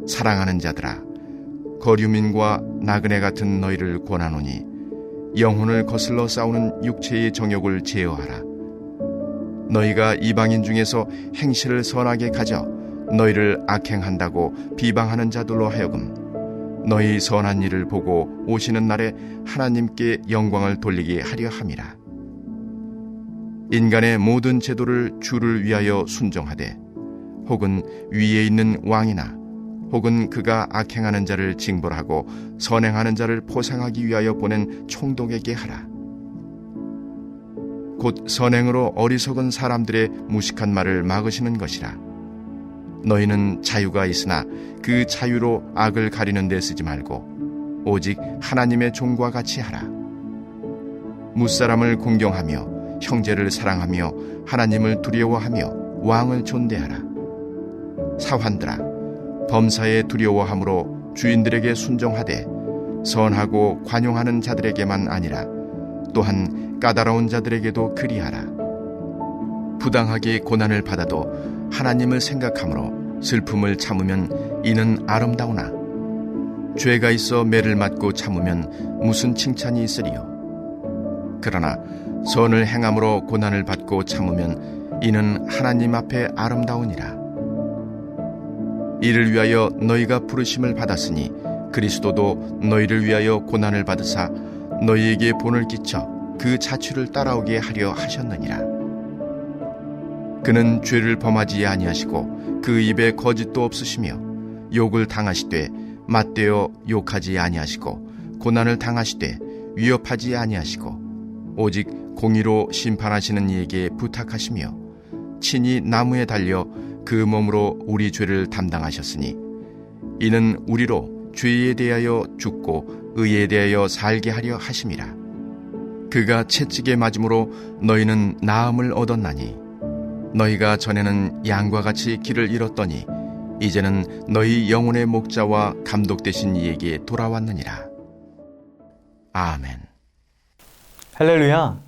사랑하는 자들아, 거류민과 나그네 같은 너희를 권하노니 영혼을 거슬러 싸우는 육체의 정욕을 제어하라. 너희가 이방인 중에서 행실을 선하게 가져 너희를 악행한다고 비방하는 자들로 하여금 너희 선한 일을 보고 오시는 날에 하나님께 영광을 돌리게 하려 함이라. 인간의 모든 제도를 주를 위하여 순종하되 혹은 위에 있는 왕이나 혹은 그가 악행하는 자를 징벌하고 선행하는 자를 포상하기 위하여 보낸 총독에게 하라. 곧 선행으로 어리석은 사람들의 무식한 말을 막으시는 것이라. 너희는 자유가 있으나 그 자유로 악을 가리는 데 쓰지 말고 오직 하나님의 종과 같이 하라. 무사람을 공경하며 형제를 사랑하며 하나님을 두려워하며 왕을 존대하라. 사환들아, 범사에 두려워함으로 주인들에게 순종하되 선하고 관용하는 자들에게만 아니라 또한 까다로운 자들에게도 그리하라. 부당하게 고난을 받아도 하나님을 생각함으로 슬픔을 참으면 이는 아름다우나 죄가 있어 매를 맞고 참으면 무슨 칭찬이 있으리요. 그러나 선을 행함으로 고난을 받고 참으면 이는 하나님 앞에 아름다우니라. 이를 위하여 너희가 부르심을 받았으니 그리스도도 너희를 위하여 고난을 받으사 너희에게 본을 끼쳐 그 자취를 따라오게 하려 하셨느니라. 그는 죄를 범하지 아니하시고 그 입에 거짓도 없으시며 욕을 당하시되 맞대어 욕하지 아니하시고 고난을 당하시되 위협하지 아니하시고 오직 공의로 심판하시는 이에게 부탁하시며 친히 나무에 달려 그 몸으로 우리 죄를 담당하셨으니 이는 우리로 죄에 대하여 죽고 의에 대하여 살게 하려 하심이라. 그가 채찍에 맞음으로 너희는 나음을 얻었나니 너희가 전에는 양과 같이 길을 잃었더니 이제는 너희 영혼의 목자와 감독 되신 이에게 돌아왔느니라. 아멘. 할렐루야.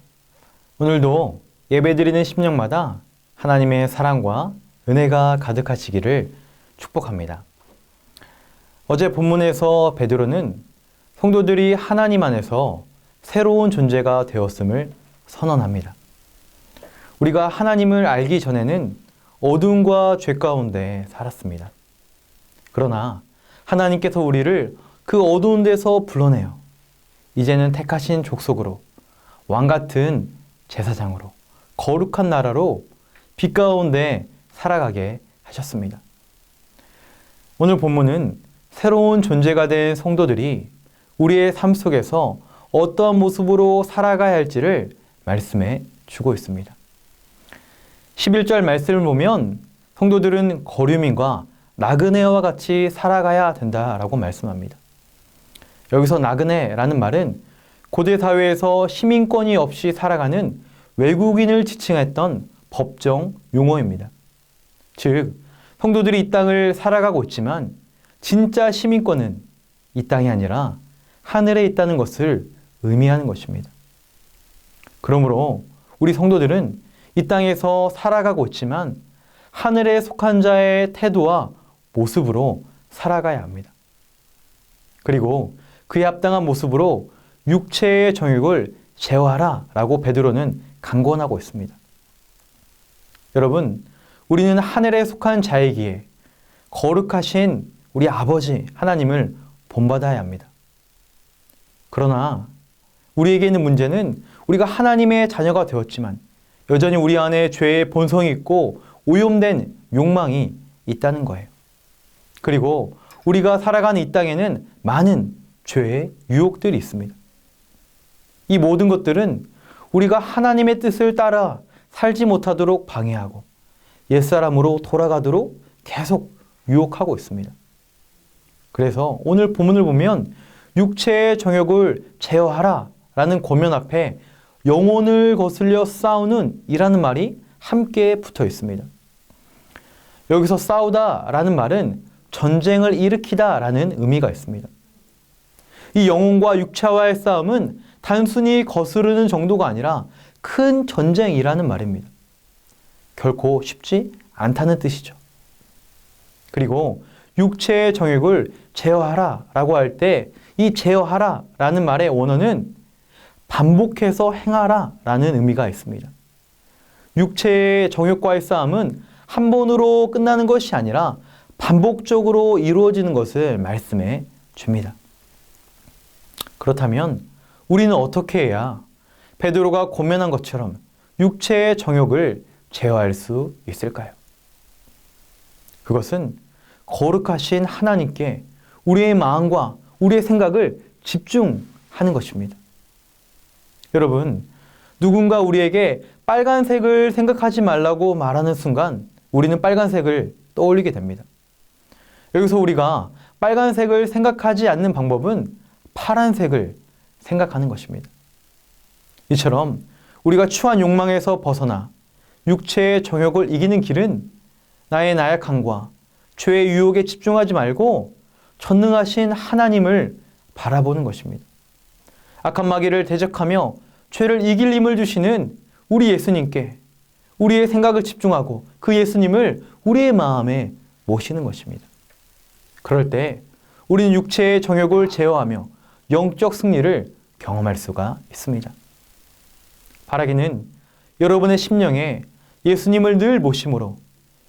오늘도 예배드리는 심령마다 하나님의 사랑과 은혜가 가득하시기를 축복합니다. 어제 본문에서 베드로는 성도들이 하나님 안에서 새로운 존재가 되었음을 선언합니다. 우리가 하나님을 알기 전에는 어둠과 죄 가운데 살았습니다. 그러나 하나님께서 우리를 그 어두운 데서 불러내어 이제는 택하신 족속으로 왕같은 제사장으로 거룩한 나라로 빛 가운데 살아가게 하셨습니다. 오늘 본문은 새로운 존재가 된 성도들이 우리의 삶 속에서 어떠한 모습으로 살아가야 할지를 말씀해 주고 있습니다. 11절 말씀을 보면 성도들은 거류민과 나그네와 같이 살아가야 된다라고 말씀합니다. 여기서 나그네라는 말은 고대 사회에서 시민권이 없이 살아가는 외국인을 지칭했던 법정 용어입니다. 즉, 성도들이 이 땅을 살아가고 있지만 진짜 시민권은 이 땅이 아니라 하늘에 있다는 것을 의미하는 것입니다. 그러므로 우리 성도들은 이 땅에서 살아가고 있지만 하늘에 속한 자의 태도와 모습으로 살아가야 합니다. 그리고 그에 합당한 모습으로 육체의 정욕을 제어하라 라고 베드로는 강권하고 있습니다. 여러분, 우리는 하늘에 속한 자이기에 거룩하신 우리 아버지 하나님을 본받아야 합니다. 그러나 우리에게 있는 문제는 우리가 하나님의 자녀가 되었지만 여전히 우리 안에 죄의 본성이 있고 오염된 욕망이 있다는 거예요. 그리고 우리가 살아가는 이 땅에는 많은 죄의 유혹들이 있습니다. 이 모든 것들은 우리가 하나님의 뜻을 따라 살지 못하도록 방해하고 옛사람으로 돌아가도록 계속 유혹하고 있습니다. 그래서 오늘 본문을 보면 육체의 정욕을 제어하라 라는 권면 앞에 영혼을 거슬려 싸우는 이라는 말이 함께 붙어 있습니다. 여기서 싸우다 라는 말은 전쟁을 일으키다 라는 의미가 있습니다. 이 영혼과 육체와의 싸움은 단순히 거스르는 정도가 아니라 큰 전쟁이라는 말입니다. 결코 쉽지 않다는 뜻이죠. 그리고 육체의 정욕을 제어하라 라고 할 때 이 제어하라 라는 말의 원어는 반복해서 행하라 라는 의미가 있습니다. 육체의 정욕과의 싸움은 한 번으로 끝나는 것이 아니라 반복적으로 이루어지는 것을 말씀해 줍니다. 그렇다면 우리는 어떻게 해야 베드로가 권면한 것처럼 육체의 정욕을 제어할 수 있을까요? 그것은 거룩하신 하나님께 우리의 마음과 우리의 생각을 집중하는 것입니다. 여러분, 누군가 우리에게 빨간색을 생각하지 말라고 말하는 순간 우리는 빨간색을 떠올리게 됩니다. 여기서 우리가 빨간색을 생각하지 않는 방법은 파란색을 생각하는 것입니다. 이처럼 우리가 추한 욕망에서 벗어나 육체의 정욕을 이기는 길은 나의 나약함과 죄의 유혹에 집중하지 말고 전능하신 하나님을 바라보는 것입니다. 악한 마귀를 대적하며 죄를 이길 힘을 주시는 우리 예수님께 우리의 생각을 집중하고 그 예수님을 우리의 마음에 모시는 것입니다. 그럴 때 우리는 육체의 정욕을 제어하며 영적 승리를 경험할 수가 있습니다. 바라기는 여러분의 심령에 예수님을 늘 모심으로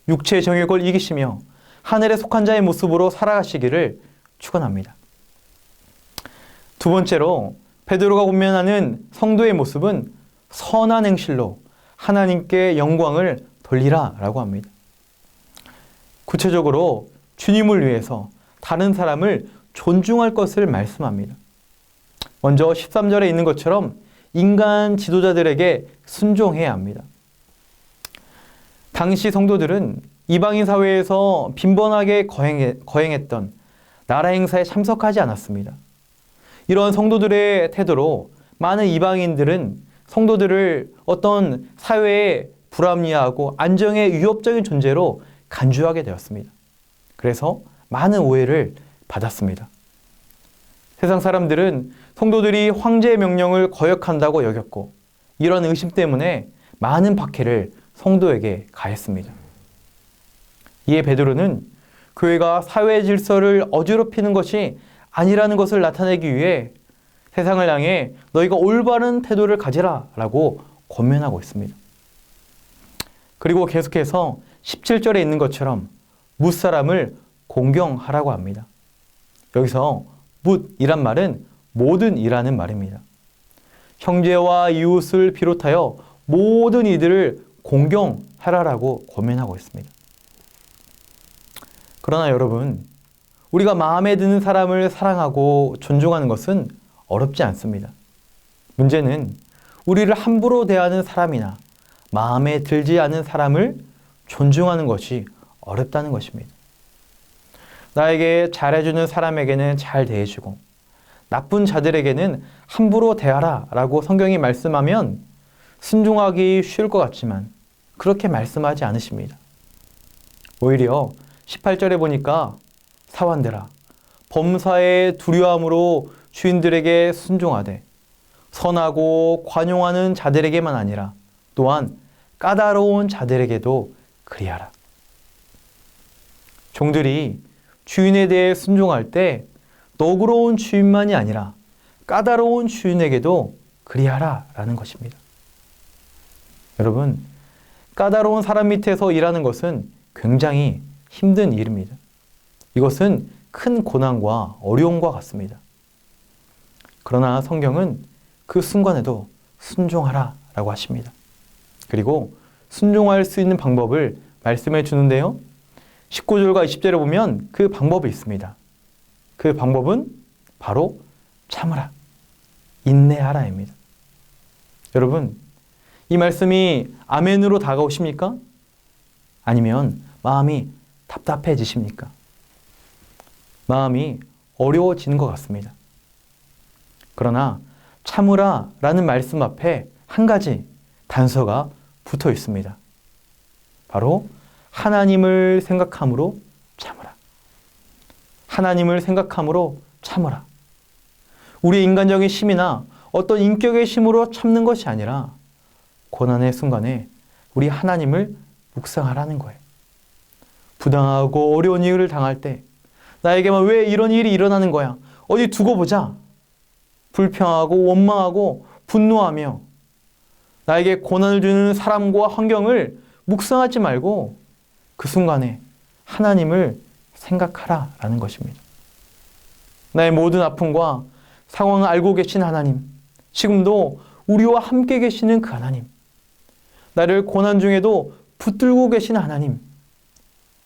육체의 정욕을 이기시며 하늘에 속한 자의 모습으로 살아가시기를 축원합니다. 두 번째로 베드로가 권면하는 성도의 모습은 선한 행실로 하나님께 영광을 돌리라 라고 합니다. 구체적으로 주님을 위해서 다른 사람을 존중할 것을 말씀합니다. 먼저 13절에 있는 것처럼 인간 지도자들에게 순종해야 합니다. 당시 성도들은 이방인 사회에서 빈번하게 거행했던 나라 행사에 참석하지 않았습니다. 이런 성도들의 태도로 많은 이방인들은 성도들을 어떤 사회에 불합리하고 안정에 위협적인 존재로 간주하게 되었습니다. 그래서 많은 오해를 받았습니다. 세상 사람들은 성도들이 황제의 명령을 거역한다고 여겼고 이런 의심 때문에 많은 박해를 성도에게 가했습니다. 이에 베드로는 교회가 사회 질서를 어지럽히는 것이 아니라는 것을 나타내기 위해 세상을 향해 너희가 올바른 태도를 가지라 라고 권면하고 있습니다. 그리고 계속해서 17절에 있는 것처럼 뭇사람을 공경하라고 합니다. 여기서 뭇이란 말은 모든 이라는 말입니다. 형제와 이웃을 비롯하여 모든 이들을 공경하라라고 권면하고 있습니다. 그러나 여러분, 우리가 마음에 드는 사람을 사랑하고 존중하는 것은 어렵지 않습니다. 문제는 우리를 함부로 대하는 사람이나 마음에 들지 않은 사람을 존중하는 것이 어렵다는 것입니다. 나에게 잘해주는 사람에게는 잘 대해주고 나쁜 자들에게는 함부로 대하라 라고 성경이 말씀하면 순종하기 쉬울 것 같지만 그렇게 말씀하지 않으십니다. 오히려 18절에 보니까 사환들아 범사의 두려움으로 주인들에게 순종하되 선하고 관용하는 자들에게만 아니라 또한 까다로운 자들에게도 그리하라. 종들이 주인에 대해 순종할 때 너그러운 주인만이 아니라 까다로운 주인에게도 그리하라 라는 것입니다. 여러분, 까다로운 사람 밑에서 일하는 것은 굉장히 힘든 일입니다. 이것은 큰 고난과 어려움과 같습니다. 그러나 성경은 그 순간에도 순종하라 라고 하십니다. 그리고 순종할 수 있는 방법을 말씀해 주는데요. 19절과 20절에 보면 그 방법이 있습니다. 그 방법은 바로 참으라, 인내하라입니다. 여러분, 이 말씀이 아멘으로 다가오십니까? 아니면 마음이 답답해지십니까? 마음이 어려워지는 것 같습니다. 그러나 참으라 라는 말씀 앞에 한 가지 단서가 붙어 있습니다. 바로 하나님을 생각함으로 참으라. 하나님을 생각함으로 참으라. 우리 인간적인 힘이나 어떤 인격의 힘으로 참는 것이 아니라 고난의 순간에 우리 하나님을 묵상하라는 거예요. 부당하고 어려운 일을 당할 때 나에게만 왜 이런 일이 일어나는 거야? 어디 두고 보자. 불평하고 원망하고 분노하며 나에게 고난을 주는 사람과 환경을 묵상하지 말고 그 순간에 하나님을 생각하라라는 것입니다. 나의 모든 아픔과 상황을 알고 계신 하나님, 지금도 우리와 함께 계시는 그 하나님, 나를 고난 중에도 붙들고 계신 하나님,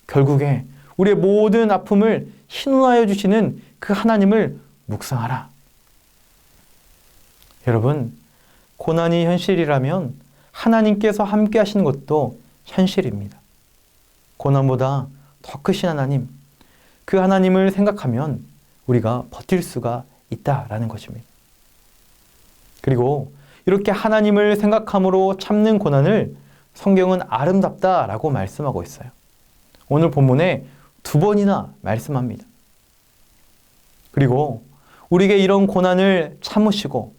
결국에 우리의 모든 아픔을 희노하여 주시는 그 하나님을 묵상하라. 여러분, 고난이 현실이라면 하나님께서 함께 하시는 것도 현실입니다. 고난보다 더 크신 하나님, 그 하나님을 생각하면 우리가 버틸 수가 있다라는 것입니다. 그리고 이렇게 하나님을 생각함으로 참는 고난을 성경은 아름답다라고 말씀하고 있어요. 오늘 본문에 2번이나 말씀합니다. 그리고 우리에게 이런 고난을 참으시고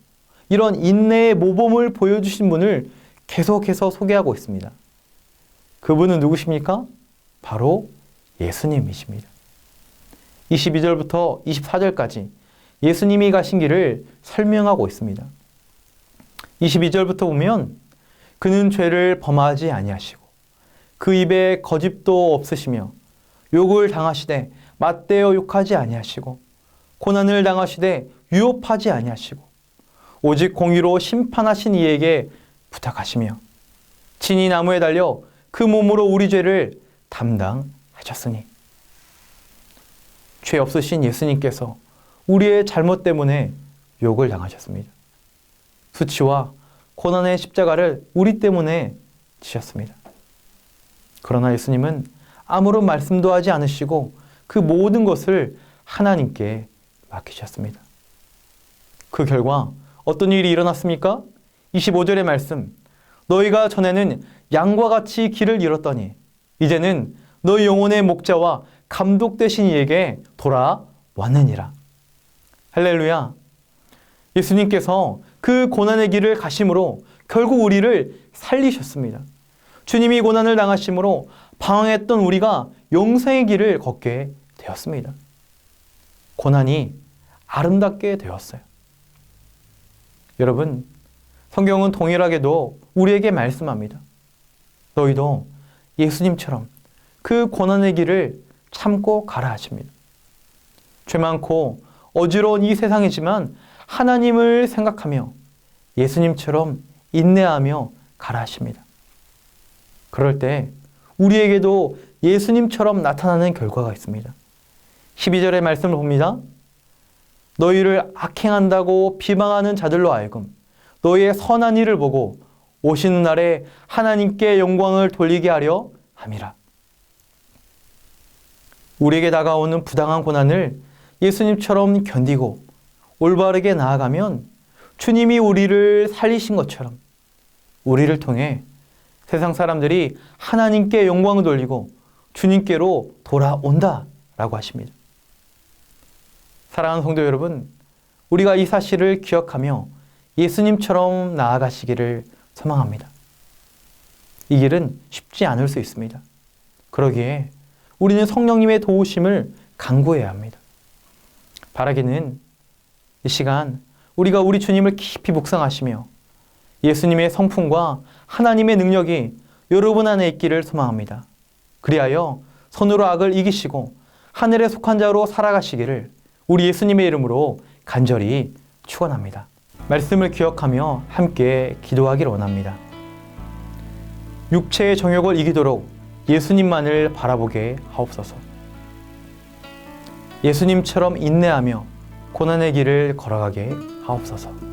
이런 인내의 모범을 보여주신 분을 계속해서 소개하고 있습니다. 그분은 누구십니까? 바로 예수님이십니다. 22절부터 24절까지 예수님이 가신 길을 설명하고 있습니다. 22절부터 보면 그는 죄를 범하지 아니하시고 그 입에 거짓도 없으시며 욕을 당하시되 맞대어 욕하지 아니하시고 고난을 당하시되 위협하지 아니하시고 오직 공의로 심판하신 이에게 부탁하시며 친히 나무에 달려 그 몸으로 우리 죄를 담당하셨으니 죄 없으신 예수님께서 우리의 잘못 때문에 욕을 당하셨습니다. 수치와 고난의 십자가를 우리 때문에 지셨습니다. 그러나 예수님은 아무런 말씀도 하지 않으시고 그 모든 것을 하나님께 맡기셨습니다. 그 결과 어떤 일이 일어났습니까? 25절의 말씀, 너희가 전에는 양과 같이 길을 잃었더니 이제는 너희 영혼의 목자와 감독 되신 이에게 돌아왔느니라. 할렐루야. 예수님께서 그 고난의 길을 가심으로 결국 우리를 살리셨습니다. 주님이 고난을 당하심으로 방황했던 우리가 영생의 길을 걷게 되었습니다. 고난이 아름답게 되었어요. 여러분, 성경은 동일하게도 우리에게 말씀합니다. 너희도 예수님처럼 그 고난의 길을 참고 가라 하십니다. 죄 많고 어지러운 이 세상이지만 하나님을 생각하며 예수님처럼 인내하며 가라 하십니다. 그럴 때 우리에게도 예수님처럼 나타나는 결과가 있습니다. 12절의 말씀을 봅니다. 너희를 악행한다고 비방하는 자들로 하여금 너희의 선한 일을 보고 오시는 날에 하나님께 영광을 돌리게 하려 함이라. 우리에게 다가오는 부당한 고난을 예수님처럼 견디고 올바르게 나아가면 주님이 우리를 살리신 것처럼 우리를 통해 세상 사람들이 하나님께 영광을 돌리고 주님께로 돌아온다라고 하십니다. 사랑하는 성도 여러분, 우리가 이 사실을 기억하며 예수님처럼 나아가시기를 소망합니다. 이 길은 쉽지 않을 수 있습니다. 그러기에 우리는 성령님의 도우심을 간구해야 합니다. 바라기는 이 시간 우리가 우리 주님을 깊이 묵상하시며 예수님의 성품과 하나님의 능력이 여러분 안에 있기를 소망합니다. 그리하여 선으로 악을 이기시고 하늘에 속한 자로 살아가시기를 우리 예수님의 이름으로 간절히 축원합니다. 말씀을 기억하며 함께 기도하기를 원합니다. 육체의 정욕을 이기도록 예수님만을 바라보게 하옵소서. 예수님처럼 인내하며 고난의 길을 걸어가게 하옵소서.